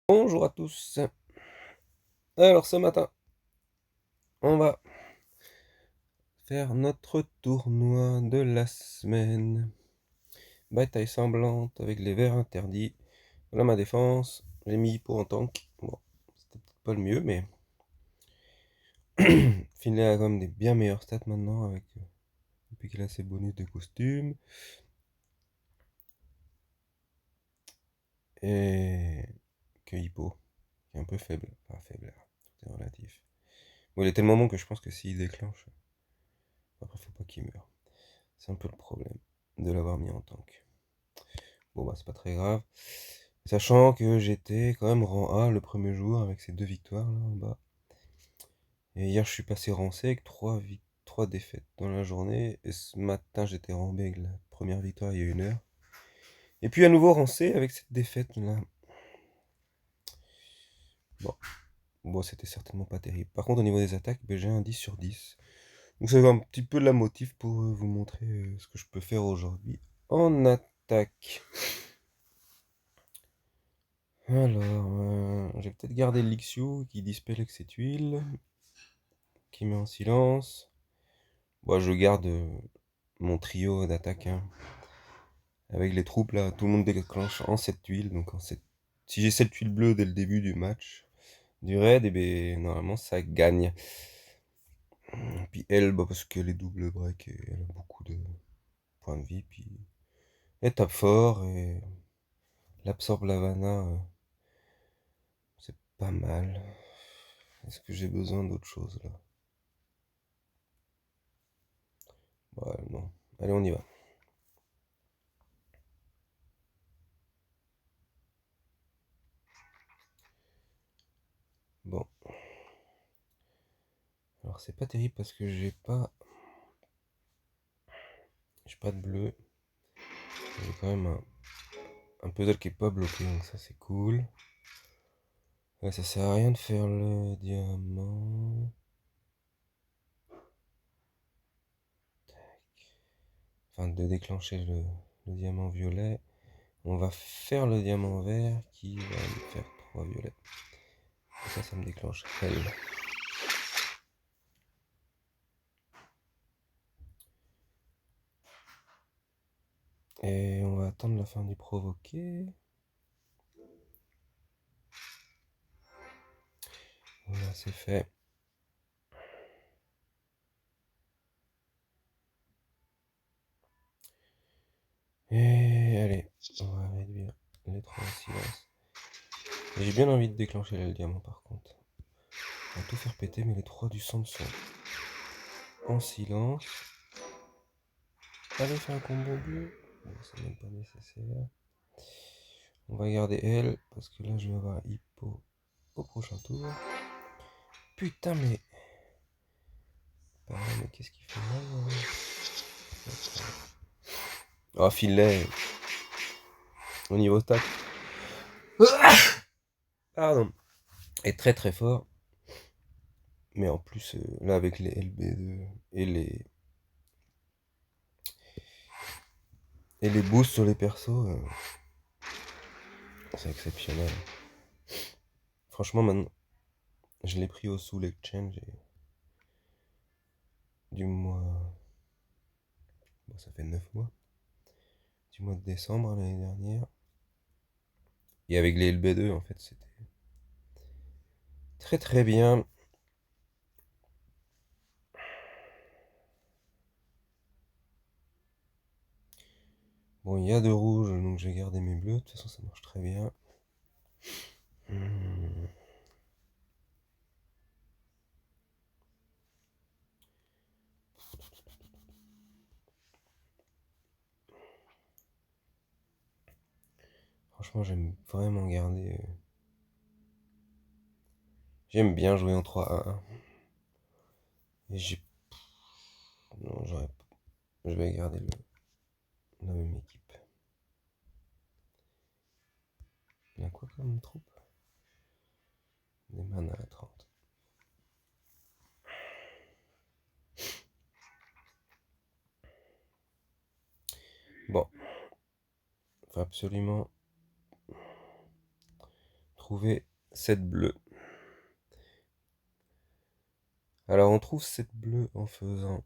Bonjour à tous. Alors ce matin, on va faire notre tournoi de la semaine. Bataille semblante avec les verts interdits. Voilà ma défense. J'ai mis Hippo en tank. Bon, c'était peut-être pas le mieux, mais Finlay a quand même des bien meilleurs stats maintenant avec depuis qu'il a ses bonus de costume. Et que Hippo, qui est un peu faible. Enfin faible, c'est relatif. Bon, il est tellement bon que je pense que s'il déclenche, après faut pas qu'il meure. C'est un peu le problème de l'avoir mis en tank. Bon bah c'est pas très grave. Sachant que j'étais quand même rang A le premier jour avec ces 2 victoires là en bas. Et hier je suis passé rang C avec 3 défaites dans la journée. Et ce matin j'étais rang B avec la première victoire il y a 1 heure. Et puis à nouveau rang C avec cette défaite là. Bon, c'était certainement pas terrible. Par contre au niveau des attaques, ben, j'ai un 10 sur 10. Donc ça va un petit peu la motive pour vous montrer ce que je peux faire aujourd'hui en attaque. Alors, j'ai peut-être gardé l'Ixiu qui dispelle avec cette huile, qui met en silence. Bon, je garde mon trio d'attaque, hein. Avec les troupes là, tout le monde déclenche en cette huile. Donc si j'ai cette huile bleue dès le début du match, du raid, et ben normalement ça gagne. Puis elle, bah, parce qu'elle est double break et elle a beaucoup de points de vie. Puis elle tape fort et l'absorbe Lavana, c'est pas mal. Est-ce que j'ai besoin d'autre chose là? Ouais, non. Allez, on y va. Bon. Alors c'est pas terrible parce que j'ai pas de bleu. J'ai quand même un puzzle qui est pas bloqué, donc ça c'est cool. Ouais, ça sert à rien de faire le diamant. Enfin, de déclencher le diamant violet. On va faire le diamant vert qui va me faire 3 violets. Et ça me déclenche elle. Et on va attendre la fin du provoqué. Voilà, c'est fait. Et allez, on va réduire les 3 en silence. J'ai bien envie de déclencher le diamant par contre. On va tout faire péter, mais les 3 du centre sont en silence. Allez, faire un combo bleu. Bon, c'est même pas nécessaire. On va garder elle, parce que là je vais avoir Hippo au prochain tour. Putain, mais. Pareil, mais qu'est-ce qu'il fait là? Oh, filet. Au niveau tac. Pardon. Est très très fort. Mais en plus, là avec les LB2 et les boosts sur les persos, c'est exceptionnel. Franchement, maintenant, je l'ai pris au Soul Exchange et du mois. Bon, ça fait 9 mois. Du mois de décembre l'année dernière. Et avec les LB2, en fait, c'était très très bien. Bon, il y a de rouge, donc j'ai gardé mes bleus. De toute façon, ça marche très bien. Franchement, j'aime vraiment garder. J'aime bien jouer en 3-1. Et j'ai. Non, j'aurais pas. Je vais garder la même équipe. Il y a quoi comme troupe? Des manas à 30. Bon. Faut absolument trouver 7 bleus. Alors on trouve 7 bleus en faisant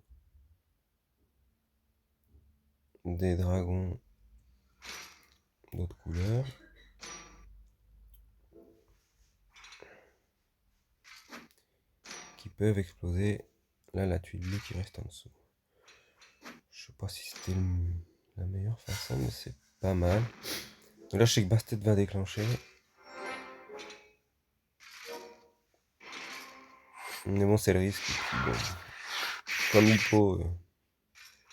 des dragons d'autres couleurs. Qui peuvent exploser. Là, la tuile bleue qui reste en dessous. Je sais pas si c'était la meilleure façon, mais c'est pas mal. Donc là, je sais que Bastet va déclencher. Mais bon, c'est le risque. Et puis, bon, comme Hippo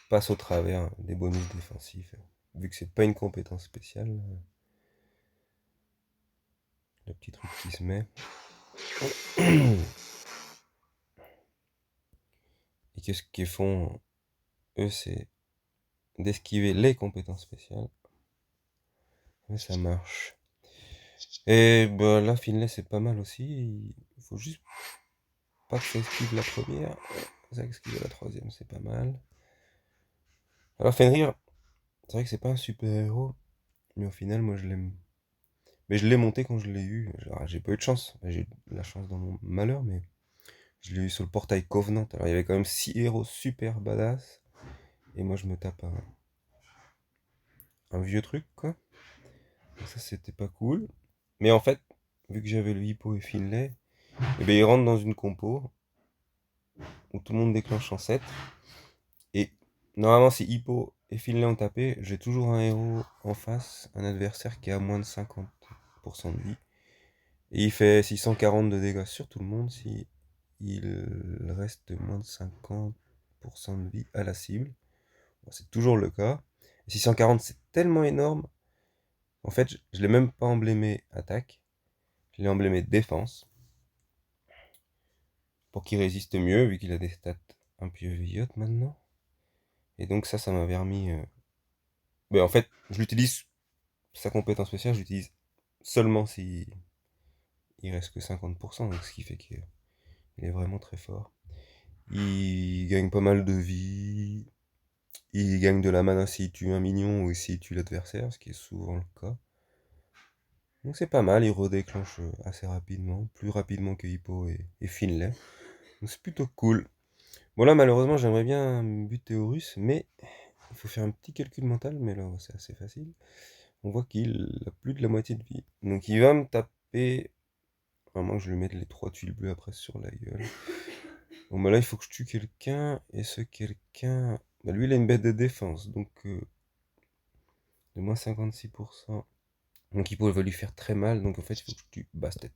passe au travers des bonus défensifs, vu que c'est pas une compétence spéciale, le petit truc qui se met. Et qu'est-ce qu'ils font, eux, c'est d'esquiver les compétences spéciales. Mais ça marche. Et bah, là, Finlay, c'est pas mal aussi. Il faut juste pas que ça esquive la première. Ça esquive la troisième, c'est pas mal. Alors, Fenrir, c'est vrai que c'est pas un super héros. Mais au final, moi, je l'aime. Mais je l'ai monté quand je l'ai eu. Genre, j'ai pas eu de chance. Enfin, j'ai eu de la chance dans mon malheur, mais je l'ai eu sur le portail Covenant. Alors, il y avait quand même 6 héros super badass. Et moi, je me tape un vieux truc, quoi. Donc ça, c'était pas cool. Mais en fait, vu que j'avais le Hippo et Finlay, et ben, ils rentrent dans une compo où tout le monde déclenche en 7. Et normalement, si Hippo et Finlay ont tapé, j'ai toujours un héros en face, un adversaire qui a moins de 50% de vie. Et il fait 640 de dégâts sur tout le monde si il reste moins de 50% de vie à la cible. Bon, c'est toujours le cas. Et 640, c'est tellement énorme. En fait, je l'ai même pas emblémé attaque. Je l'ai emblémé défense. Pour qu'il résiste mieux, vu qu'il a des stats un peu vieillottes maintenant. Et donc ça m'avait remis... Mais en fait, je l'utilise, sa compétence spéciale, je l'utilise seulement si il reste que 50%, donc ce qui fait qu'il est vraiment très fort. Il gagne pas mal de vie. Il gagne de la mana s'il tue un minion ou s'il tue l'adversaire, ce qui est souvent le cas. Donc c'est pas mal, il redéclenche assez rapidement, plus rapidement que Hippo et Finlay. Donc c'est plutôt cool. Bon là malheureusement j'aimerais bien buter Horus, mais il faut faire un petit calcul mental, mais là c'est assez facile. On voit qu'il a plus de la moitié de vie. Donc il va me taper, à moins que je lui mette les 3 tuiles bleues après sur la gueule. Bon bah là il faut que je tue quelqu'un, et ce quelqu'un... Bah lui il a une bête de défense, donc de moins 56%. Donc Hippo va lui faire très mal, donc en fait il faut que je tue Bastet.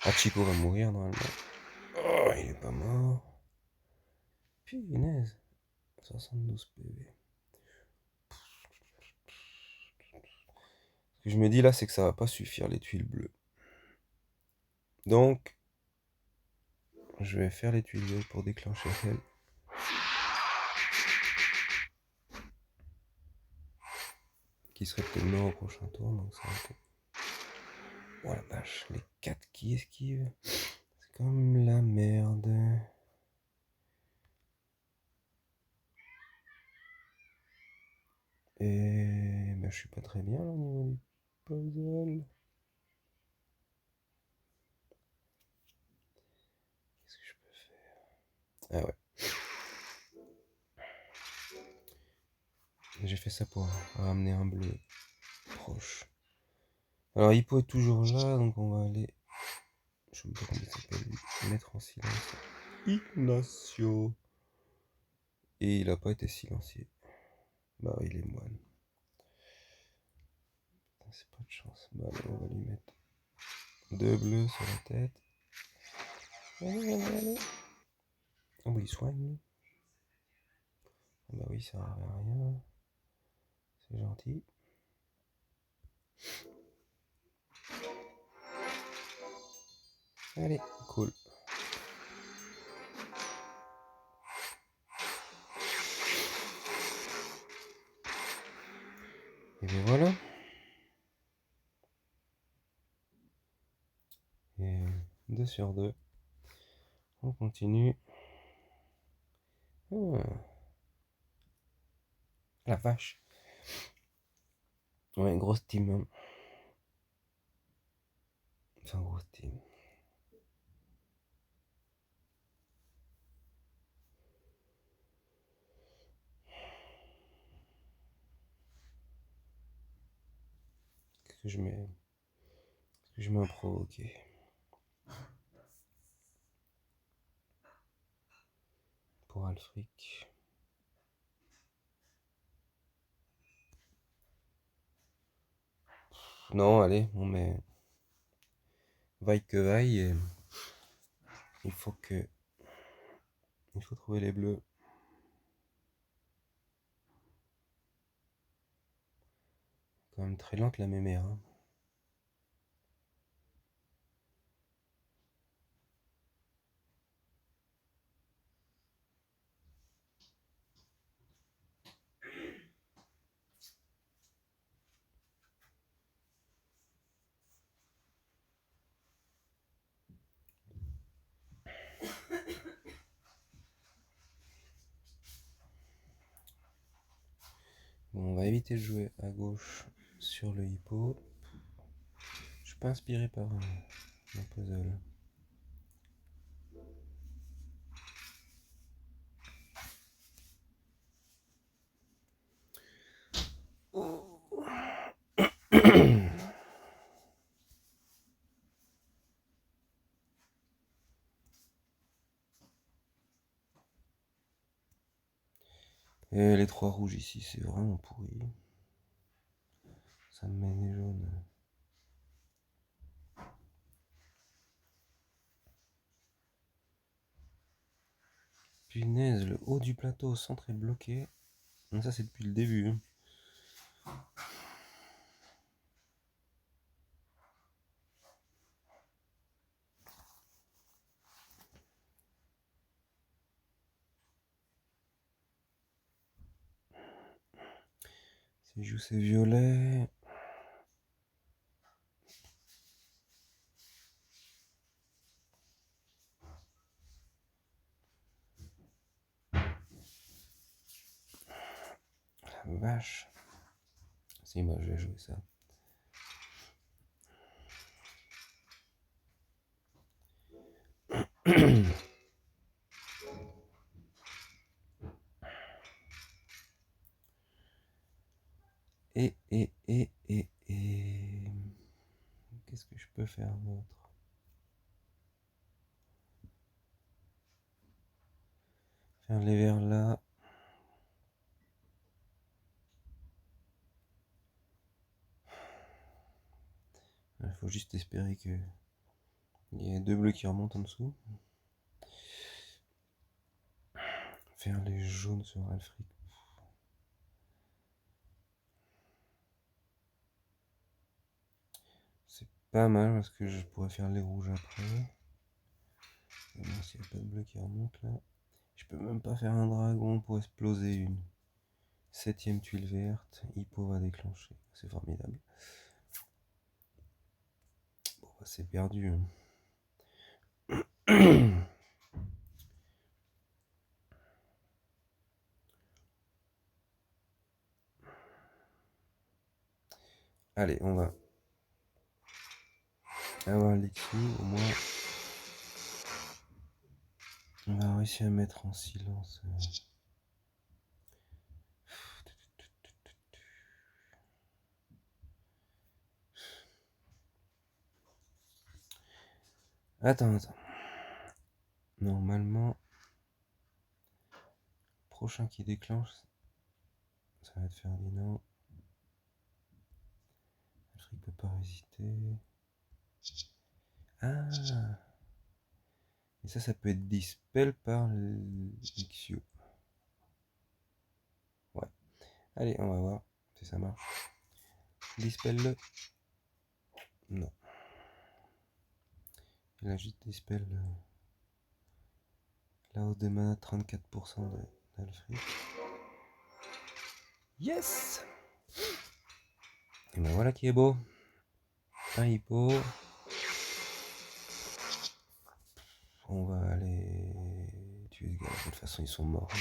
Hachiko va mourir normalement. Oh, il est pas mort. Punaise. 72 PV. Ce que je me dis là, c'est que ça va pas suffire les tuiles bleues. Donc, je vais faire les tuiles bleues pour déclencher elle. Qui serait peut-être mort au prochain tour. Donc ça va être... Oh la vache, les 4 qui esquivent. C'est comme la merde. Et bah, je suis pas très bien là, au niveau du puzzle. Qu'est-ce que je peux faire? Ah ouais. J'ai fait ça pour ramener un bleu proche. Alors Hippo est toujours là, donc on va aller... Je ne sais pas comment il s'appelle. Mettre en silence Ignacio. Et il n'a pas été silencieux. Bah il est moine. C'est pas de chance. Bah allez, on va lui mettre 2 bleus sur la tête. Allez, allez, allez. Oh bah il soigne. Bah oui, ça sert à rien. C'est gentil. Allez, cool. Et bien voilà. Et 2 sur 2. On continue. Ah, la vache. Ouais, grosse team. Hein. Enfin, gros, c'était... Qu'est-ce que je mets? Qu'est-ce que je mets à provoquer? Pour Alfric. Non, allez, on met... Vaille que vaille, et... Il faut trouver les bleus. Quand même très lente la mémère. Hein. Bon, on va éviter de jouer à gauche sur le hippo. Je suis pas inspiré par un puzzle. Et les 3 rouges ici, c'est vraiment pourri. Ça me met les jaunes. Punaise, le haut du plateau, centre est bloqué. Donc ça, c'est depuis le début. Hein. Si je joue ces violets... La vache. Si, moi, je vais jouer ça. Et... Qu'est-ce que je peux faire d'autre? Faire les verts là. Il faut juste espérer que il y ait 2 bleus qui remontent en dessous. Faire les jaunes sur Alfric. C'est pas mal parce que je pourrais faire les rouges après. Bon, s'il n'y a pas de bleu qui remonte là. Je peux même pas faire un dragon pour exploser une 7ème tuile verte. Hippo va déclencher. C'est formidable. Bon, bah, c'est perdu. Hein. Allez, on va avoir l'exu au moins. On va réussir à mettre en silence. Attends. Normalement, prochain qui déclenche, ça va être Ferdinand. Alfric peut pas résister. Ah. Et ça peut être dispel par l'Ixio. Ouais. Allez, on va voir si ça marche. Dispel-le. Non. Il a juste dispel la hausse de mana 34% d'Alfric. Yes! Et ben voilà qui est beau. Un hippo. On va aller tuer ce gars. De toute façon, ils sont morts.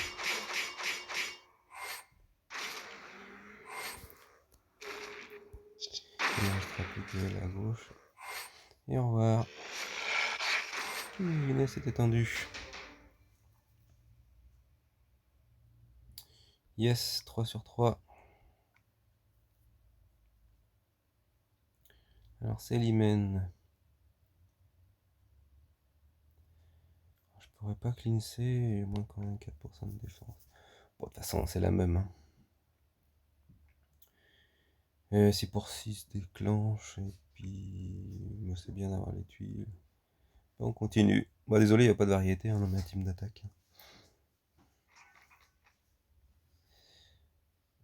Il ne restera plus que la gauche. Et au revoir. Inès est étendue. Yes, 3 sur 3. Alors c'est l'hymen. Je pourrais pas cleanser, moins quand même 4% de défense. Bon, de toute façon, c'est la même. Hein. 6 pour 6 déclenche, et puis c'est bien d'avoir les tuiles. On continue. Bon, désolé, il n'y a pas de variété dans ma team d'attaque.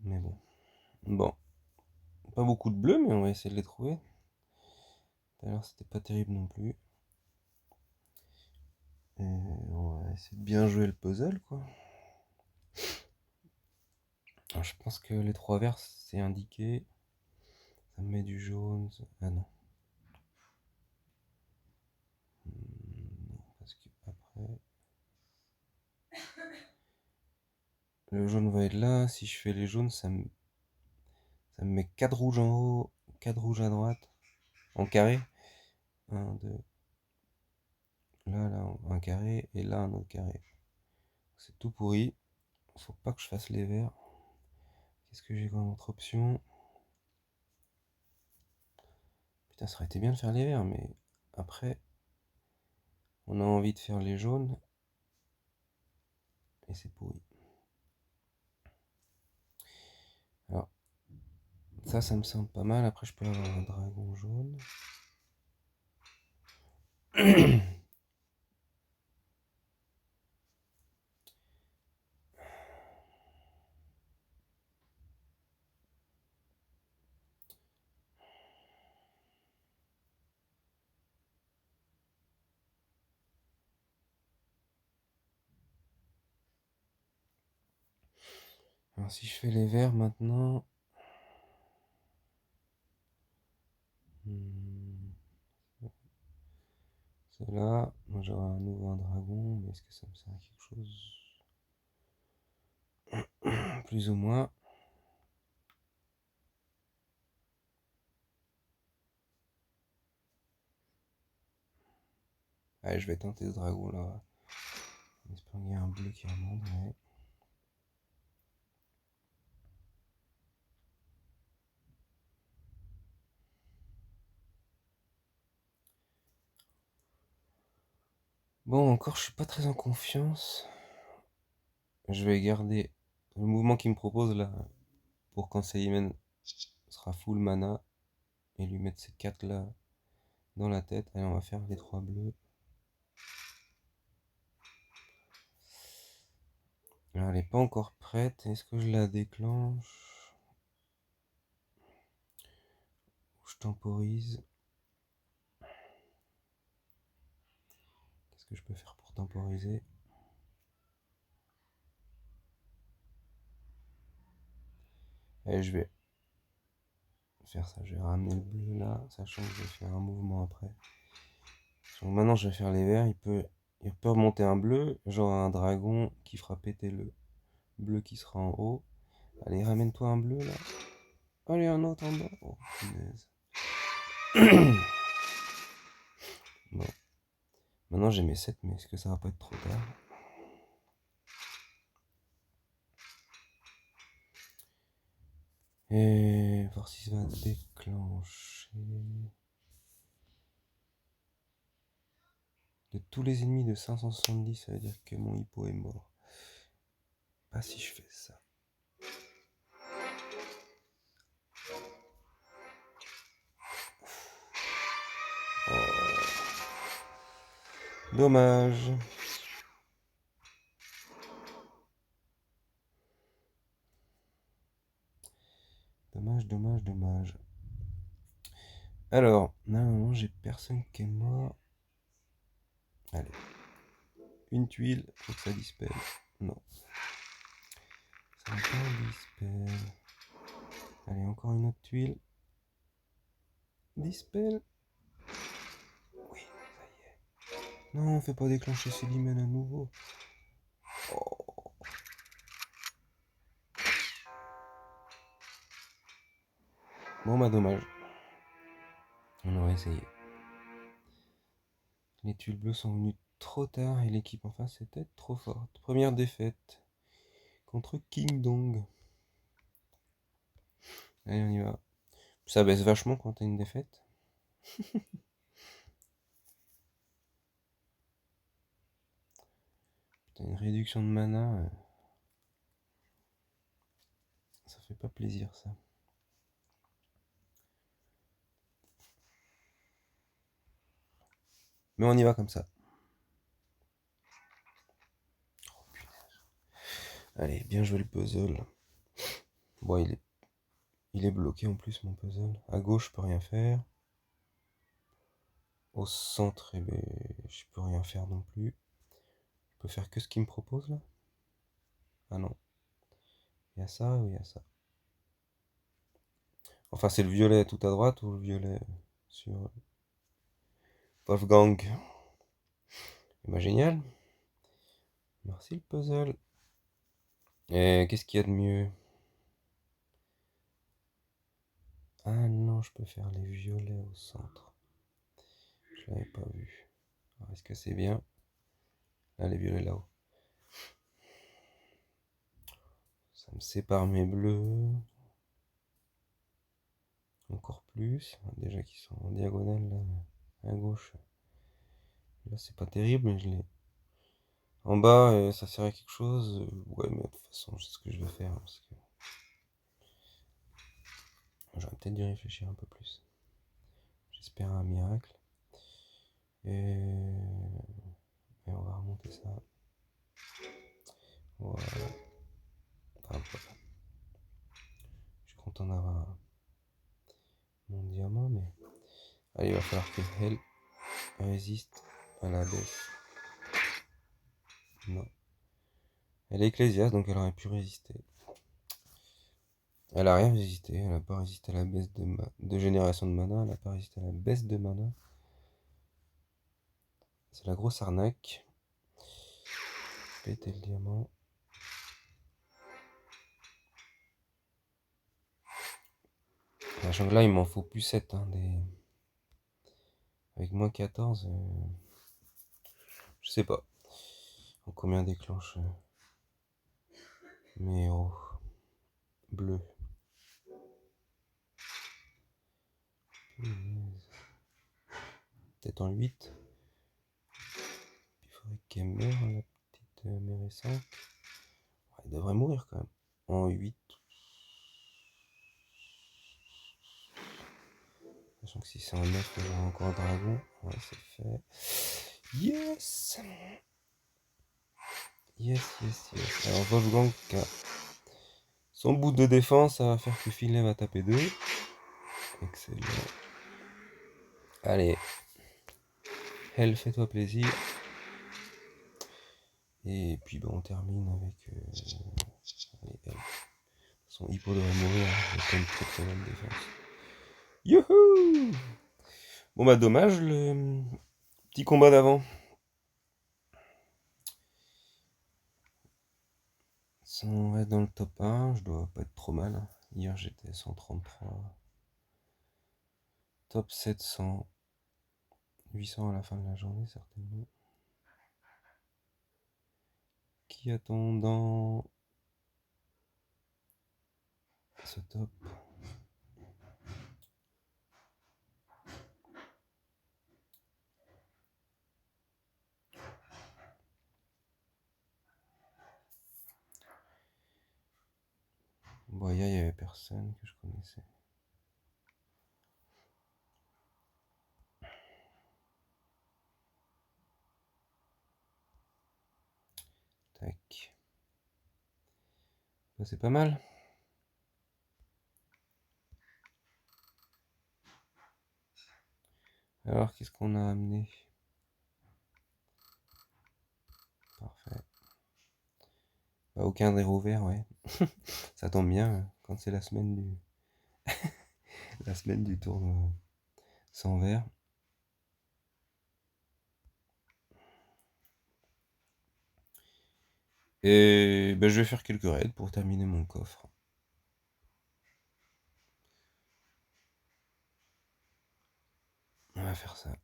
Mais bon. Bon. Pas beaucoup de bleus, mais on va essayer de les trouver. Tout à l'heure, c'était pas terrible non plus. Et on va essayer de bien jouer le puzzle, quoi. Alors, je pense que les 3 verts, c'est indiqué. Ça me met du jaune. Ah non. Non, parce que après... Le jaune va être là. Si je fais les jaunes, ça me met 4 rouges en haut, 4 rouges à droite. En carré. 1, 2. Là, un carré. Et là, un autre carré. C'est tout pourri. Faut pas que je fasse les verts. Qu'est-ce que j'ai comme autre option? Putain, ça aurait été bien de faire les verts, mais après, on a envie de faire les jaunes. Et c'est pourri. Alors, ça me semble pas mal. Après, je peux avoir un dragon jaune. Alors, si je fais les verts maintenant... C'est là. Moi, j'aurai un nouveau un dragon, mais est-ce que ça me sert à quelque chose? Plus ou moins. Allez, je vais tenter ce dragon là. En espérant qu'il y a un bleu qui remonte. Ouais. Bon, encore, je suis pas très en confiance. Je vais garder le mouvement qu'il me propose là pour quand Seimen sera full mana et lui mettre ces 4 là dans la tête. Allez, on va faire les 3 bleus. Alors, elle est pas encore prête. Est-ce que je la déclenche? Ou je temporise? Qu'est-ce que je peux faire pour temporiser? Allez, je vais faire ça. Je vais ramener le bleu là, sachant que je vais faire un mouvement après. Donc maintenant, je vais faire les verts. Il peut remonter un bleu. Genre un dragon qui fera péter le bleu qui sera en haut. Allez, ramène-toi un bleu là. Allez, un autre en bas. Oh, punaise. Bon. Maintenant, j'ai mes 7, mais est-ce que ça va pas être trop tard? Et voir si ça va déclencher. De tous les ennemis de 570, ça veut dire que mon hippo est mort. Pas si je fais ça. Oh. Dommage. Dommage. Alors, normalement, j'ai personne qui est mort. Allez. Une tuile, faut que ça dispelle. Non. Ça va pas dispelle. Allez, encore une autre tuile. Dispel. Oui, ça y est. Non, on fait pas déclencher Célimène à nouveau. Oh. Bon bah dommage. On aurait essayé. Les tuiles bleues sont venues trop tard et l'équipe en face était trop forte. Première défaite contre King Dong. Allez, on y va. Ça baisse vachement quand t'as une défaite. T'as une réduction de mana. Ça fait pas plaisir, ça. Mais on y va comme ça. Oh, punaise. Allez, bien joué le puzzle. Bon, il est bloqué en plus, mon puzzle. À gauche, je peux rien faire. Au centre, eh ben, je peux rien faire non plus. Je peux faire que ce qu'il me propose, là. Ah non. Il y a ça ou il y a ça. Enfin, c'est le violet tout à droite ou le violet sur Wolfgang. Eh ben, génial. Merci le puzzle. Et qu'est-ce qu'il y a de mieux? Ah non, je peux faire les violets au centre. Je l'avais pas vu. Alors, est-ce que c'est bien? Là, les violets là-haut. Ça me sépare mes bleus. Encore plus. Déjà qu'ils sont en diagonale là, à gauche. Là, c'est pas terrible, mais je l'ai. En bas, ça sert à quelque chose. Ouais, mais de toute façon, je sais ce que je vais faire. Parce que j'aurais peut-être dû réfléchir un peu plus. J'espère un miracle. Et on va remonter ça. Voilà. Enfin, voilà. Je suis content d'avoir mon diamant, mais. Allez, il va falloir que elle résiste à la baisse. Non. Elle est ecclésiaste, donc elle aurait pu résister. Elle a rien résisté, elle a pas résisté à la baisse de génération de mana, elle a pas résisté à la baisse de mana. C'est la grosse arnaque. Péter le diamant. Sachant que là, il m'en faut plus 7. Hein, avec moins 14, je sais pas. En combien déclenche mes héros bleus. Peut-être en 8. Il faudrait qu'elle meure, la petite mérissante. Ouais, elle devrait mourir quand même. En 8. Sachant que si c'est en 9, il y aura encore un dragon. Ouais, c'est fait. Yes! Yes, yes, yes. Alors Wolfgang qui a son bout de défense, ça va faire que Finlay va taper 2. Excellent. Allez. Elle, fais-toi plaisir. Et puis on termine avec... allez, elle. Son hippo devrait mourir. Il a une très très bonne défense. Youhou! Bon bah dommage le petit combat d'avant. On va être dans le top 1, je dois pas être trop mal. Hein. Hier j'étais 133. Top 700. 800 à la fin de la journée certainement. Qui a-t-on dans ce top? Bon, il y avait personne que je connaissais. Tac. Bah, c'est pas mal. Alors, qu'est-ce qu'on a amené? Parfait. Bah, aucun des rouverts, ouais. Ça tombe bien quand c'est la semaine du la semaine du tournoi sans verre. Et bah, je vais faire quelques raids pour terminer mon coffre. On va faire ça.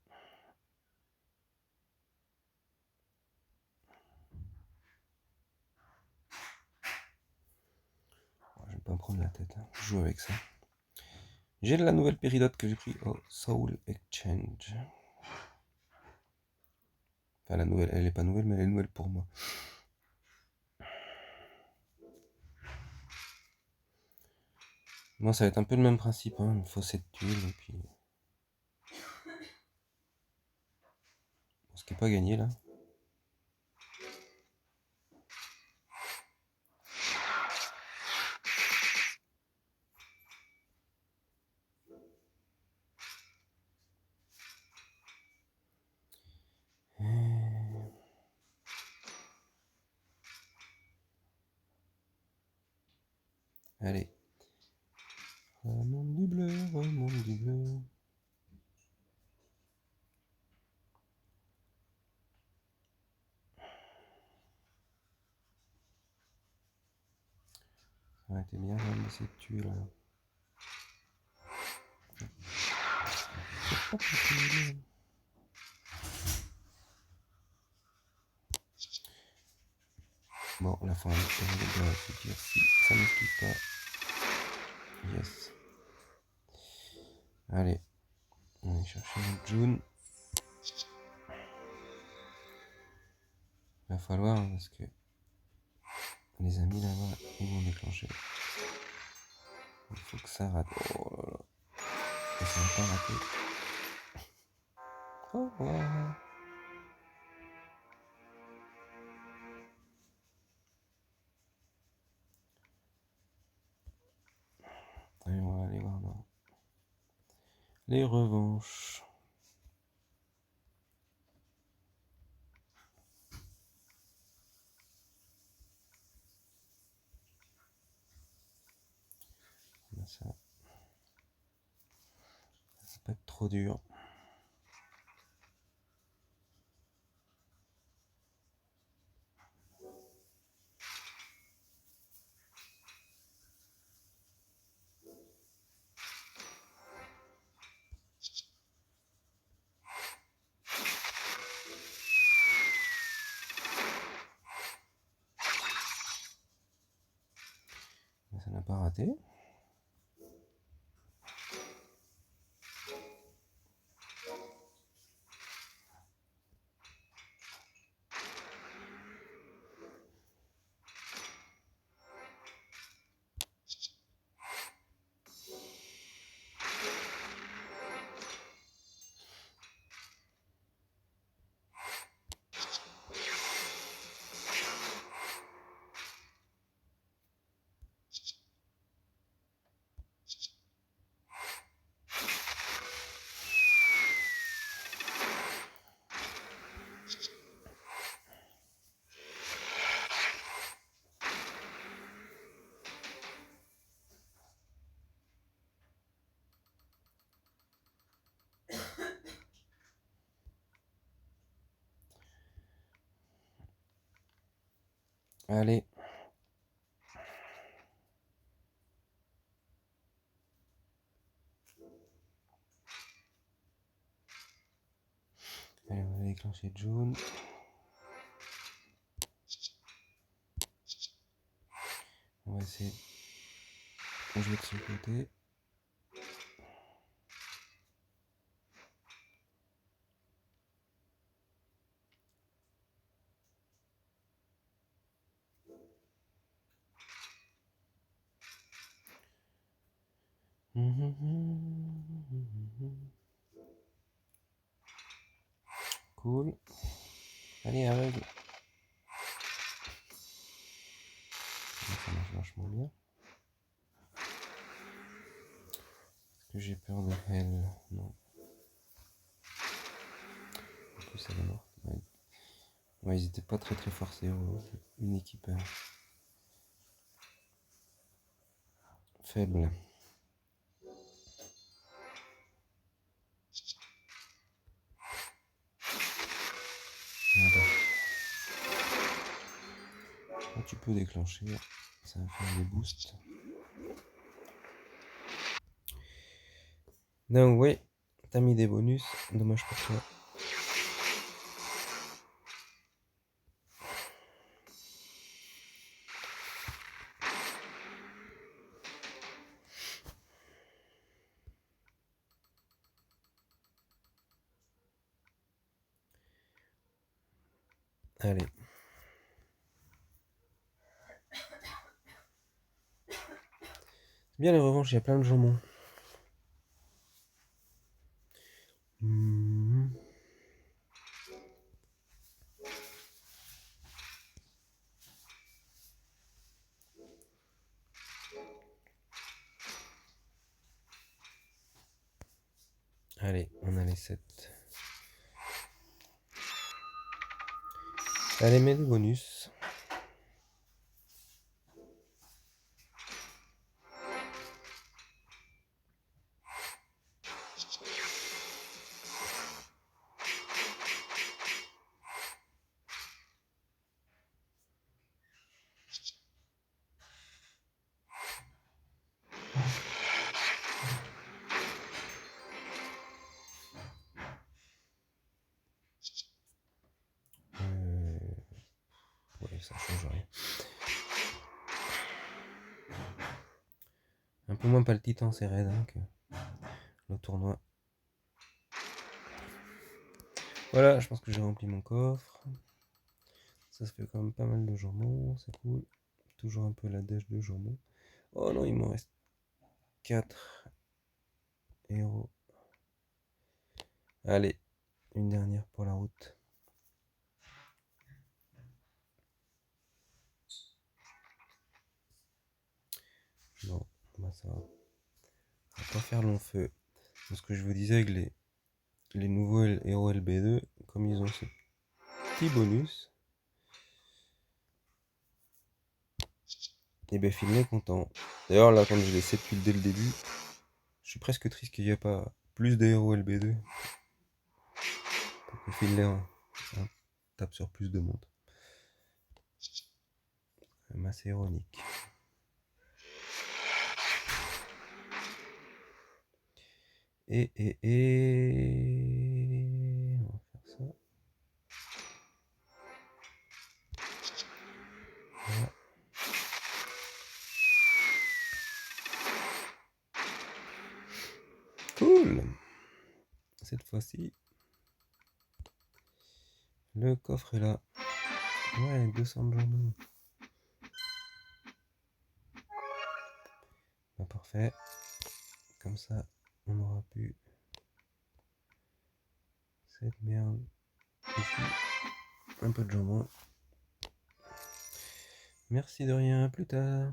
pas me prendre la tête, hein. Je joue avec ça. J'ai de la nouvelle péridote que j'ai pris au Soul Exchange. Enfin, la nouvelle, elle est pas nouvelle, mais elle est nouvelle pour moi. Bon, ça va être un peu le même principe, hein. Il me faut cette tuile et puis. Ce qui n'est pas gagné là. Allez. Remonte du bleu, remonte du bleu. Ça aurait été bien de laisser cette tuile là. C'est pas possible. Bon, la fin de la dire si ça ne quitte pas. Yes. Allez. On va chercher notre June. Il va falloir, hein, parce que les amis là-bas, ils vont déclencher. Il faut que ça rate. Oh là là. Et ça va pas rater. Oh, oh. Allez, on va aller voir dans les revanches. Ça va pas être trop dur. Mais ça n'a pas raté. Allez. Allez, on va déclencher June. On va essayer de jouer de ce côté. Cool. Allez, aveugle. Ça marche vachement bien. Est-ce que j'ai peur de elle? Non. En plus, elle est morte. Ouais, ils étaient pas très forcés. Une équipe faible. Voilà. Là, tu peux déclencher. Ça va faire des boosts. Non, ouais. T'as mis des bonus. Dommage pour toi. Allez. C'est bien les revanches, il y a plein de jambon. Allez, on a les 7. Allez, mets des bonus. Ouais, ça change rien. Un peu moins palpitant, c'est raide hein, que le tournoi. Voilà, je pense que j'ai rempli mon coffre. Ça se fait quand même pas mal de jambon, c'est cool. Toujours un peu la dèche de jambon. Oh non, il m'en reste 4 héros. Allez, une dernière pour la route. Non, bah ça va. On va pas faire long feu. Ce que je vous disais avec les nouveaux héros LB2, comme ils ont ce petit bonus, et ben Phil est content. D'ailleurs là, quand je l'ai 7 dès le début, je suis presque triste qu'il n'y ait pas plus de héros LB2. Pour que Phil tape sur plus de monde. C'est même assez ironique. Et on va faire ça. Voilà. Cool. Cette fois-ci, le coffre est là. Ouais, 200 de jambon. Bah, parfait. Comme ça, on aura plus cette merde ici. Un peu de jambon. Merci de rien, à plus tard.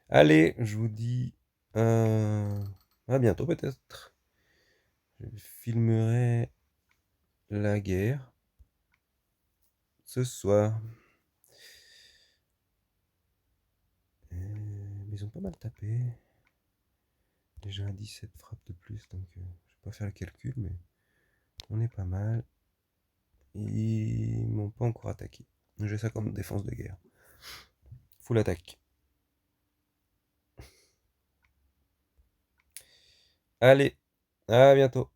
Allez, je vous dis à bientôt peut-être. Je filmerai la guerre ce soir. Ils ont pas mal tapé. Déjà un 17 frappes de plus, donc je vais pas faire le calcul, mais on est pas mal. Ils m'ont pas encore attaqué. J'ai ça comme défense de guerre. Full attaque. Allez, à bientôt.